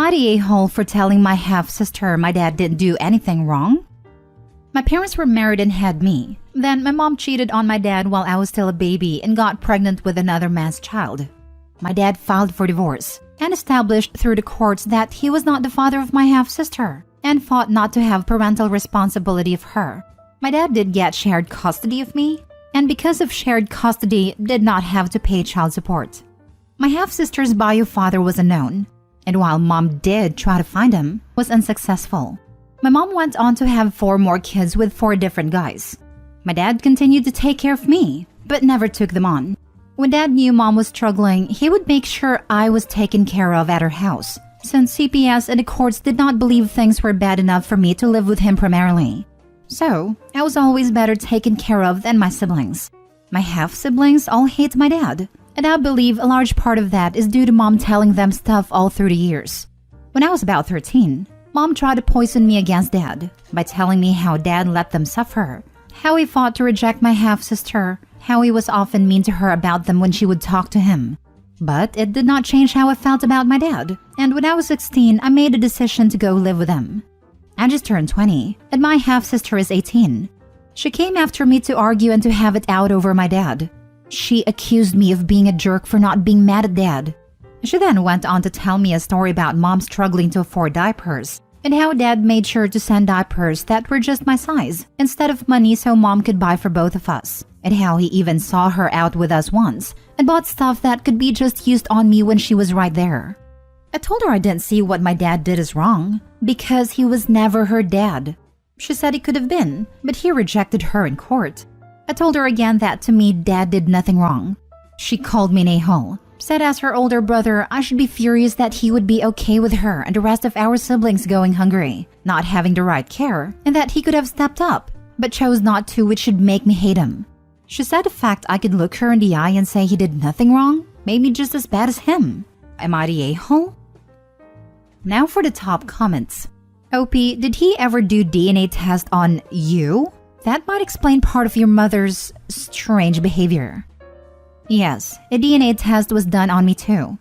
I the a-hole for telling my half-sister my dad didn't do anything wrong? My parents were married and had me. Then my mom cheated on my dad while I was still a baby and got pregnant with another man's child. My dad filed for divorce and established through the courts that he was not the father of my half-sister and fought not to have parental responsibility of her. My dad did get shared custody of me, and because of shared custody, did not have to pay child support. My half-sister's bio father was unknown, and while mom did try to find him, was unsuccessful. My mom went on to have 4 more kids with 4 different guys. My dad continued to take care of me, but never took them on. When dad knew mom was struggling, he would make sure I was taken care of at her house, since CPS and the courts did not believe things were bad enough for me to live with him primarily. So, I was always better taken care of than my siblings. My half-siblings all hate my dad, and I believe a large part of that is due to mom telling them stuff all through the years. When I was about 13, mom tried to poison me against dad by telling me how dad let them suffer, how he fought to reject my half-sister, how he was often mean to her about them when she would talk to him. But it did not change how I felt about my dad, and when I was 16, I made a decision to go live with him. I just turned 20, and my half-sister is 18. She came after me to argue and to have it out over my dad. She accused me of being a jerk for not being mad at dad. She then went on to tell me a story about mom struggling to afford diapers, and how dad made sure to send diapers that were just my size, instead of money so mom could buy for both of us, and how he even saw her out with us once, and bought stuff that could be just used on me when she was right there. I told her I didn't see what my dad did as wrong, because he was never her dad. She said he could have been, but he rejected her in court. I told her again that to me, dad did nothing wrong. She called me an a-hole, said as her older brother I should be furious that he would be okay with her and the rest of our siblings going hungry, not having the right care, and that he could have stepped up, but chose not to, which should make me hate him. She said the fact I could look her in the eye and say he did nothing wrong made me just as bad as him. Am I the a-hole? Now for the top comments. OP, did he ever do DNA test on you? That might explain part of your mother's strange behavior. Yes, a DNA test was done on me too.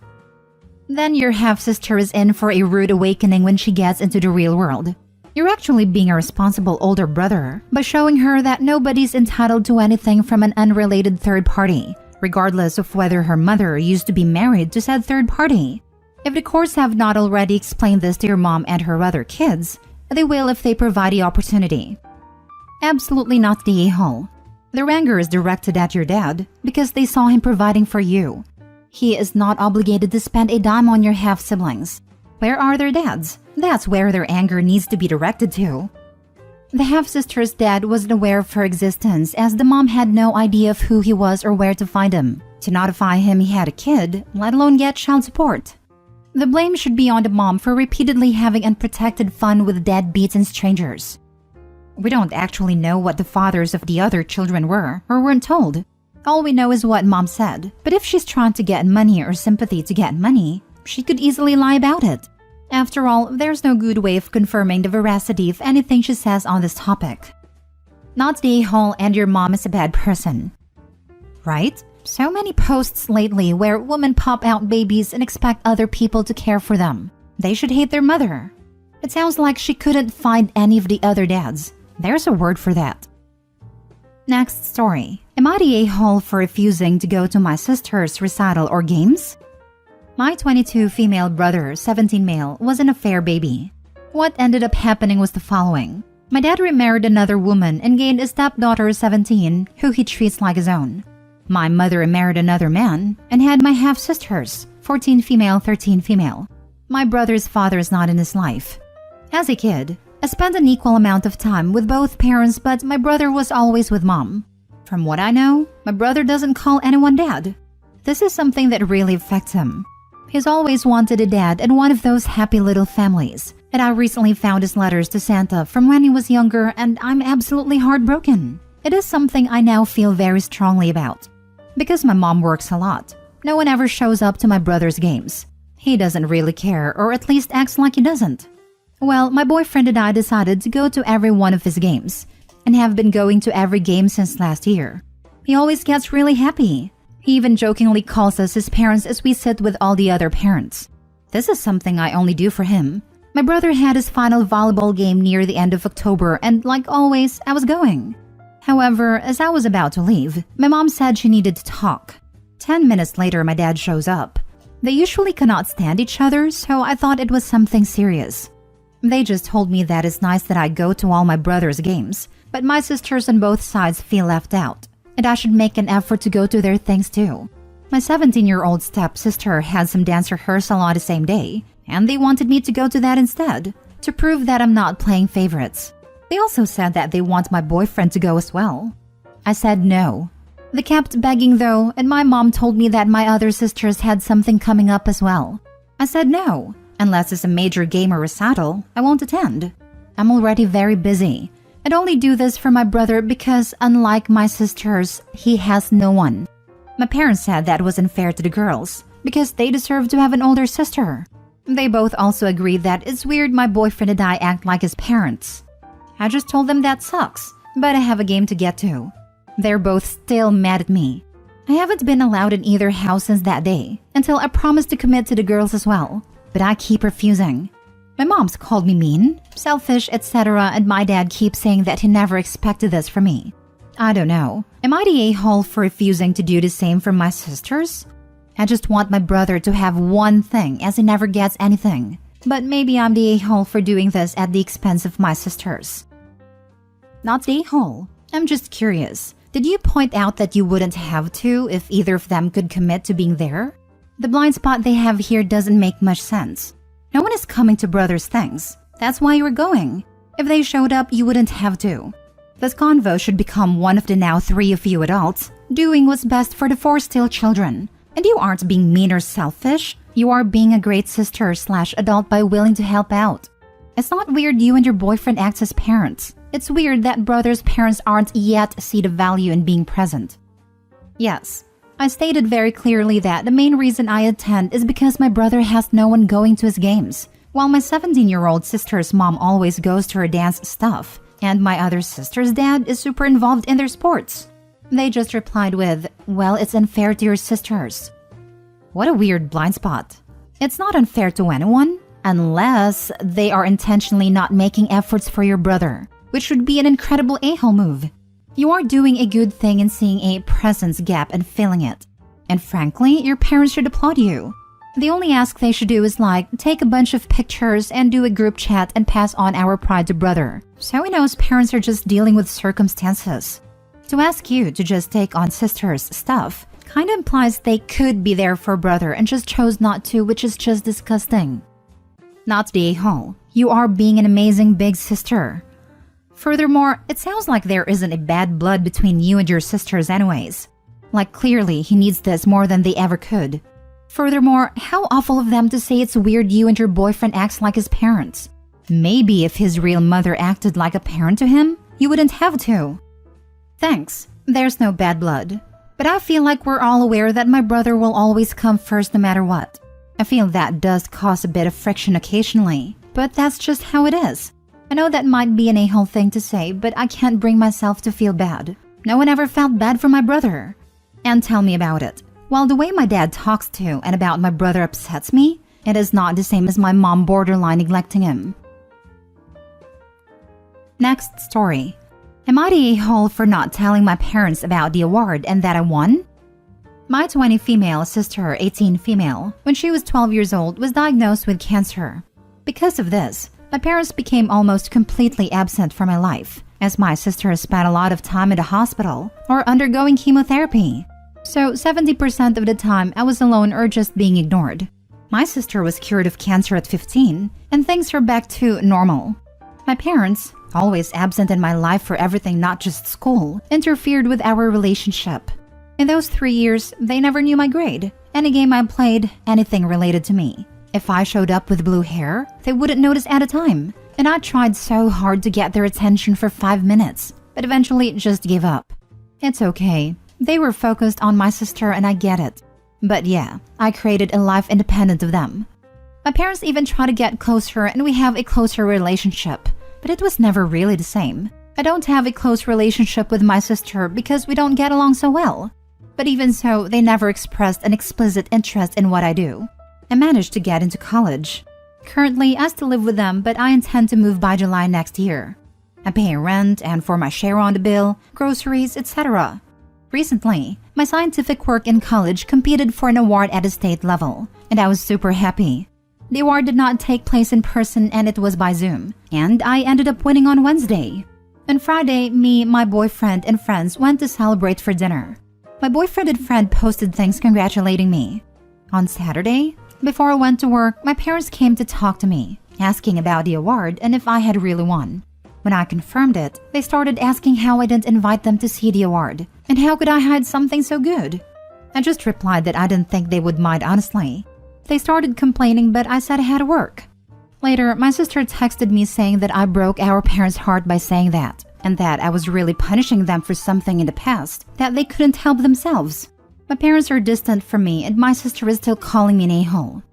Then your half-sister is in for a rude awakening when she gets into the real world. You're actually being a responsible older brother by showing her that nobody's entitled to anything from an unrelated third party, regardless of whether her mother used to be married to said third party. If the courts have not already explained this to your mom and her other kids, they will if they provide the opportunity. Absolutely not the a-hole. Their anger is directed at your dad because they saw him providing for you. He is not obligated to spend a dime on your half-siblings. Where are their dads? That's where their anger needs to be directed to. The half-sister's dad wasn't aware of her existence as the mom had no idea of who he was or where to find him, to notify him he had a kid, let alone get child support. The blame should be on the mom for repeatedly having unprotected fun with deadbeats and strangers. We don't actually know what the fathers of the other children were or weren't told. All we know is what mom said, but if she's trying to get money or sympathy to get money, she could easily lie about it. After all, there's no good way of confirming the veracity of anything she says on this topic. Not the a-hole and your mom is a bad person. Right? So many posts lately where women pop out babies and expect other people to care for them. They should hate their mother. It sounds like she couldn't find any of the other dads. There's a word for that. Next story. Am I the a-hole for refusing to go to my sister's recital or games? My 22 female brother, 17 male, was an affair baby. What ended up happening was the following. My dad remarried another woman and gained a stepdaughter, 17, who he treats like his own. My mother married another man and had my half-sisters, 14 female, 13 female. My brother's father is not in his life. As a kid, I spent an equal amount of time with both parents, but my brother was always with mom. From what I know, my brother doesn't call anyone dad. This is something that really affects him. He's always wanted a dad and one of those happy little families. And I recently found his letters to Santa from when he was younger, and I'm absolutely heartbroken. It is something I now feel very strongly about. Because my mom works a lot, no one ever shows up to my brother's games. He doesn't really care, or at least acts like he doesn't. Well, my boyfriend and I decided to go to every one of his games, and have been going to every game since last year. He always gets really happy. He even jokingly calls us his parents as we sit with all the other parents. This is something I only do for him. My brother had his final volleyball game near the end of October, and like always, I was going. However, as I was about to leave, my mom said she needed to talk. 10 minutes later, my dad shows up. They usually cannot stand each other, so I thought it was something serious. They just told me that it's nice that I go to all my brother's games, but my sisters on both sides feel left out, and I should make an effort to go to their things too. My 17-year-old stepsister had some dance rehearsal on the same day, and they wanted me to go to that instead, to prove that I'm not playing favorites. They also said that they want my boyfriend to go as well. I said no. They kept begging though, and my mom told me that my other sisters had something coming up as well. I said no. Unless it's a major game or recital, I won't attend. I'm already very busy. I'd only do this for my brother because, unlike my sisters, he has no one. My parents said that was unfair to the girls because they deserve to have an older sister. They both also agreed that it's weird my boyfriend and I act like his parents. I just told them that sucks, but I have a game to get to. They're both still mad at me. I haven't been allowed in either house since that day, until I promised to commit to the girls as well, but I keep refusing. My mom's called me mean, selfish, etc., and my dad keeps saying that he never expected this from me. I don't know. Am I the a-hole for refusing to do the same for my sisters? I just want my brother to have one thing as he never gets anything. But maybe I'm the a-hole for doing this at the expense of my sisters. Not the a-hole. I'm just curious. Did you point out that you wouldn't have to if either of them could commit to being there? The blind spot they have here doesn't make much sense. No one is coming to brothers' things. That's why you're going. If they showed up, you wouldn't have to. This convo should become one of the now 3 of you adults doing what's best for the 4 still children. And you aren't being mean or selfish. You are being a great sister/adult by willing to help out. It's not weird you and your boyfriend act as parents. It's weird that brothers' parents aren't yet see the value in being present. Yes, I stated very clearly that the main reason I attend is because my brother has no one going to his games, while my 17-year-old sister's mom always goes to her dance stuff, and my other sister's dad is super involved in their sports. They just replied with, well, it's unfair to your sisters. What a weird blind spot. It's not unfair to anyone, unless they are intentionally not making efforts for your brother, which would be an incredible a-hole move. You are doing a good thing in seeing a presence gap and filling it. And frankly, your parents should applaud you. The only ask they should do is take a bunch of pictures and do a group chat and pass on our pride to brother, so he knows parents are just dealing with circumstances. To ask you to just take on sister's stuff kinda implies they could be there for brother and just chose not to, which is just disgusting. Not the a-hole. You are being an amazing big sister. Furthermore, it sounds like there isn't a bad blood between you and your sisters anyways. Clearly, he needs this more than they ever could. Furthermore, how awful of them to say it's weird you and your boyfriend acts like his parents. Maybe if his real mother acted like a parent to him, you wouldn't have to. Thanks, there's no bad blood. But I feel like we're all aware that my brother will always come first no matter what. I feel that does cause a bit of friction occasionally, but that's just how it is. I know that might be an a-hole thing to say, but I can't bring myself to feel bad. No one ever felt bad for my brother. And tell me about it. While the way my dad talks to and about my brother upsets me, it is not the same as my mom borderline neglecting him. Next story. Am I the a-hole for not telling my parents about the award and that I won? My 20 female sister, 18 female, when she was 12 years old, was diagnosed with cancer. Because of this, my parents became almost completely absent from my life, as my sister spent a lot of time in the hospital or undergoing chemotherapy. So 70% of the time I was alone or just being ignored. My sister was cured of cancer at 15, and things are back to normal. My parents, always absent in my life for everything not just school, interfered with our relationship. In those 3 years, they never knew my grade, any game I played, anything related to me. If I showed up with blue hair, they wouldn't notice at a time, and I tried so hard to get their attention for 5 minutes, but eventually just gave up. It's okay. They were focused on my sister and I get it. But yeah, I created a life independent of them. My parents even tried to get closer and we have a closer relationship, but it was never really the same. I don't have a close relationship with my sister because we don't get along so well. But even so, they never expressed an explicit interest in what I do. I managed to get into college. Currently, I still live with them, but I intend to move by July next year. I pay rent and for my share on the bill, groceries, etc. Recently, my scientific work in college competed for an award at the state level, and I was super happy. The award did not take place in person and it was by Zoom, and I ended up winning on Wednesday. On Friday, me, my boyfriend, and friends went to celebrate for dinner. My boyfriend and friend posted things congratulating me. On Saturday, before I went to work, my parents came to talk to me, asking about the award and if I had really won. When I confirmed it, they started asking how I didn't invite them to see the award, and how could I hide something so good? I just replied that I didn't think they would mind honestly. They started complaining, but I said I had to work. Later, my sister texted me saying that I broke our parents' heart by saying that, and that I was really punishing them for something in the past that they couldn't help themselves. My parents are distant from me and my sister is still calling me an a-hole.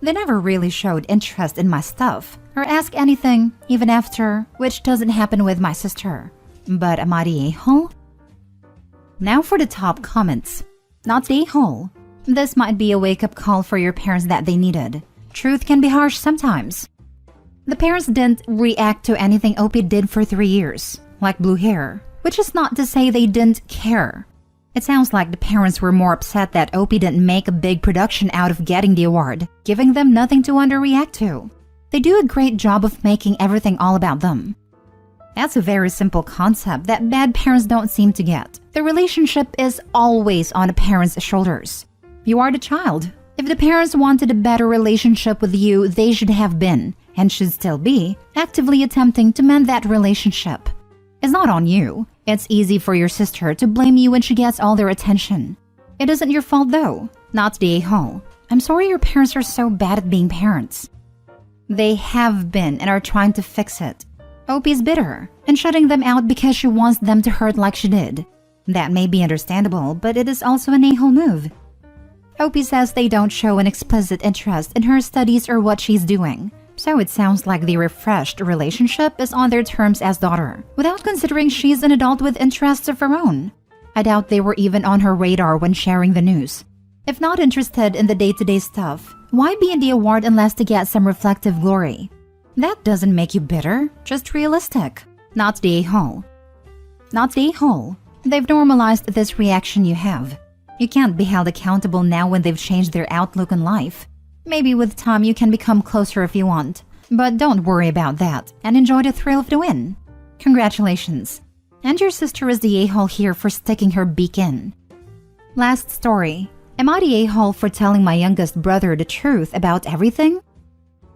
They never really showed interest in my stuff or ask anything, even after, which doesn't happen with my sister. But am I the a-hole? Now for the top comments. Not the a-hole. This might be a wake-up call for your parents that they needed. Truth can be harsh sometimes. The parents didn't react to anything Opie did for 3 years, like blue hair, which is not to say they didn't care. It sounds like the parents were more upset that Opie didn't make a big production out of getting the award, giving them nothing to underreact to. They do a great job of making everything all about them. That's a very simple concept that bad parents don't seem to get. The relationship is always on a parent's shoulders. You are the child. If the parents wanted a better relationship with you, they should have been, and should still be, actively attempting to mend that relationship. It's not on you. It's easy for your sister to blame you when she gets all their attention. It isn't your fault though, not the a-hole. I'm sorry your parents are so bad at being parents. They have been and are trying to fix it. Opie's bitter and shutting them out because she wants them to hurt like she did. That may be understandable, but it is also an a-hole move. Opie says they don't show an explicit interest in her studies or what she's doing. So it sounds like the refreshed relationship is on their terms as daughter, without considering she's an adult with interests of her own. I doubt they were even on her radar when sharing the news. If not interested in the day-to-day stuff, why be in the award unless to get some reflective glory? That doesn't make you bitter, just realistic. Not the a-hole. Not the a-hole. They've normalized this reaction you have. You can't be held accountable now when they've changed their outlook on life. Maybe with time you can become closer if you want, but don't worry about that and enjoy the thrill of the win. Congratulations. And your sister is the a-hole here for sticking her beak in. Last story. Am I the a-hole for telling my youngest brother the truth about everything?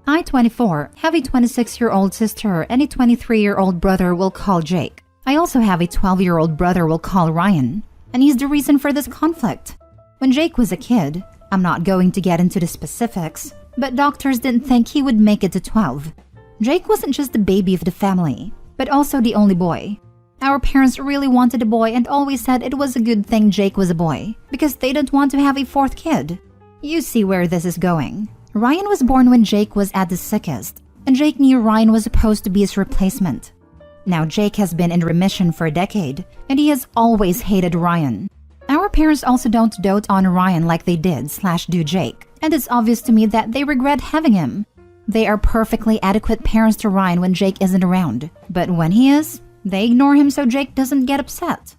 I, 24, have a 26-year-old sister and a 23-year-old brother we'll call Jake. I also have a 12-year-old brother we'll call Ryan, and he's the reason for this conflict. When Jake was a kid, I'm not going to get into the specifics, but doctors didn't think he would make it to 12. Jake wasn't just the baby of the family, but also the only boy. Our parents really wanted a boy and always said it was a good thing Jake was a boy, because they didn't want to have a fourth kid. You see where this is going. Ryan was born when Jake was at the sickest, and Jake knew Ryan was supposed to be his replacement. Now Jake has been in remission for a decade, and he has always hated Ryan. Our parents also don't dote on Ryan like they did/do Jake, and it's obvious to me that they regret having him. They are perfectly adequate parents to Ryan when Jake isn't around, but when he is, they ignore him so Jake doesn't get upset.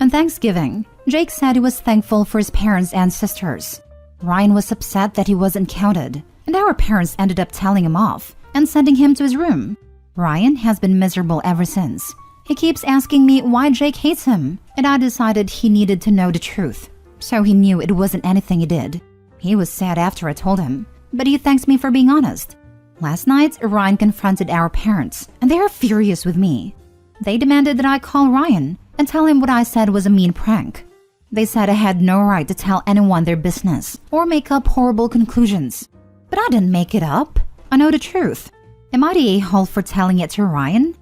On Thanksgiving, Jake said he was thankful for his parents and sisters. Ryan was upset that he wasn't counted, and our parents ended up telling him off and sending him to his room. Ryan has been miserable ever since. He keeps asking me why Jake hates him, and I decided he needed to know the truth. So he knew it wasn't anything he did. He was sad after I told him, but he thanks me for being honest. Last night, Ryan confronted our parents, and they are furious with me. They demanded that I call Ryan and tell him what I said was a mean prank. They said I had no right to tell anyone their business or make up horrible conclusions. But I didn't make it up. I know the truth. Am I the a-hole for telling it to Ryan?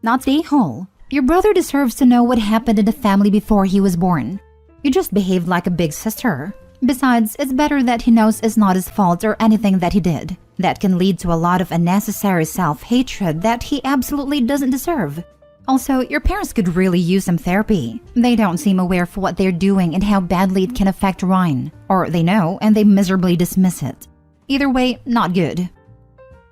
Not the a-hole. Your brother deserves to know what happened in the family before he was born. You just behaved like a big sister. Besides, it's better that he knows it's not his fault or anything that he did. That can lead to a lot of unnecessary self-hatred that he absolutely doesn't deserve. Also, your parents could really use some therapy. They don't seem aware of what they're doing and how badly it can affect Ryan. Or they know and they miserably dismiss it. Either way, not good.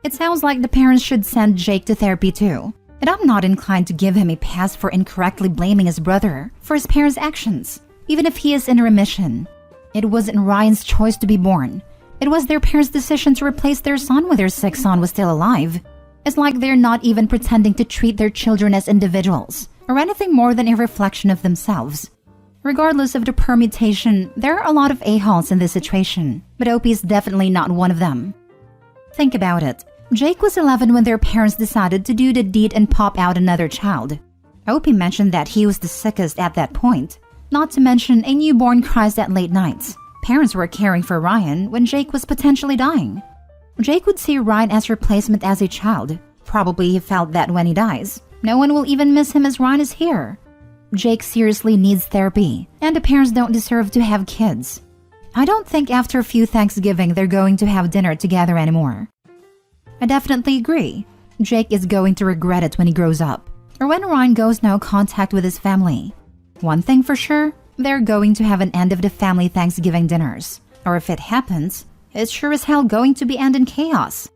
It sounds like the parents should send Jake to therapy too. And I'm not inclined to give him a pass for incorrectly blaming his brother for his parents' actions, even if he is in remission. It wasn't Ryan's choice to be born. It was their parents' decision to replace their son when their sick son was still alive. It's like they're not even pretending to treat their children as individuals, or anything more than a reflection of themselves. Regardless of the permutation, there are a lot of a-holes in this situation, but Opie is definitely not one of them. Think about it. Jake was 11 when their parents decided to do the deed and pop out another child. Opie mentioned that he was the sickest at that point, not to mention a newborn cries at late nights. Parents were caring for Ryan when Jake was potentially dying. Jake would see Ryan as replacement as a child. Probably he felt that when he dies, no one will even miss him as Ryan is here. Jake seriously needs therapy, and the parents don't deserve to have kids. I don't think after a few Thanksgiving they're going to have dinner together anymore. I definitely agree. Jake is going to regret it when he grows up, or when Ryan goes no contact with his family. One thing for sure, they're going to have an end of the family Thanksgiving dinners. Or if it happens, it's sure as hell going to be end in chaos.